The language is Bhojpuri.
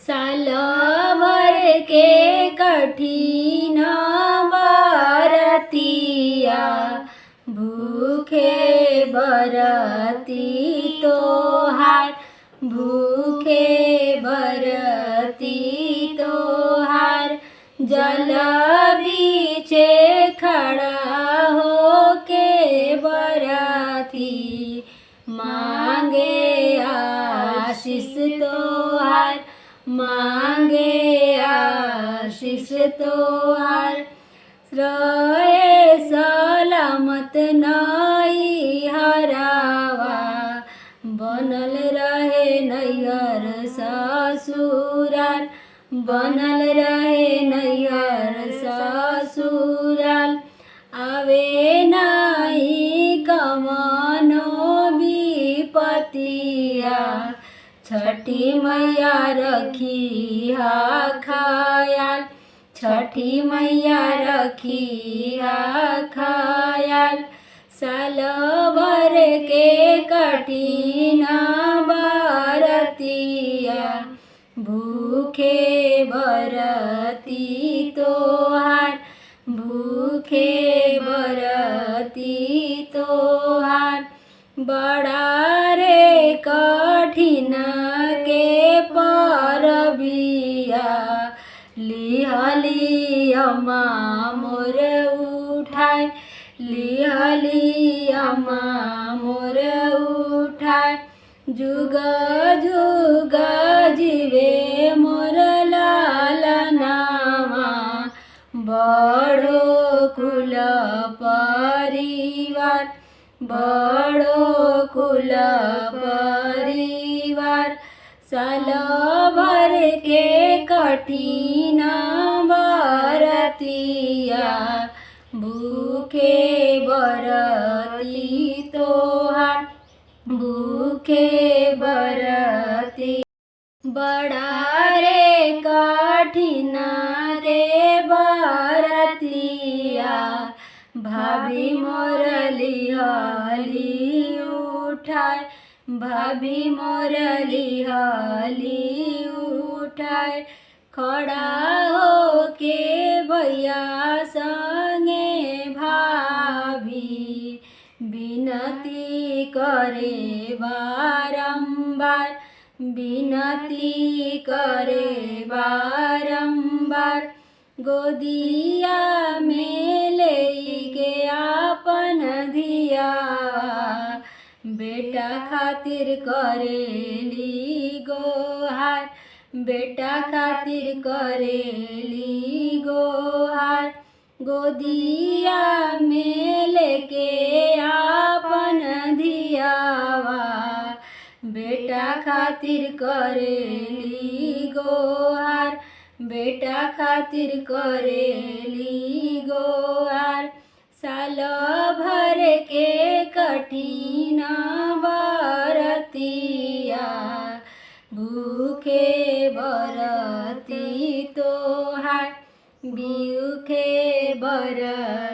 साल भर के कठिन बरतिया भूखे बरती तोहार भूखे बरती तोहार जल बीचे खड़ा होके बरती मांगे आशीष तोहार मांगे आशीष तोहार रहे सलामत नई हरावा बनल रहे नैहर ससुराल बनल रहे नैहर ससुराल आवे नहीं कमनो विपतिया छठी मैया रखी हा खयाल छठी मैया रखी हा खयाल साल भर के कठिन बरतिया भूखे बरती तोहार भूखे बरती तोहार बड़ा रे कठिन के परबिया लिहली अम्मा मोर उठाय लिहली अम्मा मोर उठाय जुग जुग जीवे मोर लालनामा बड़ो कुल परिवार बड़ो कुल परिवार साल भर के कठिन बरतिया भूखे बरती तोहार भूखे बरती बड़ा रे कठिन रे बरतिया भाभी मोर लिहली उठाय भाभी मोर लिहली उठाय खड़ा होके भैया संगे भाभी विनती करे बारंबार विनती करे बारंबार गोदिया में लेके आपन धिया बेटा खातिर करेली गोहार बेटा खातिर करेली गोहार गोदिया में लेके आपन धियावा बेटा खातिर करेली गोहार बेटा खातिर करेली गोहार साल भर के कठिन बरतिया भूखे बरती तोहार भूखे बर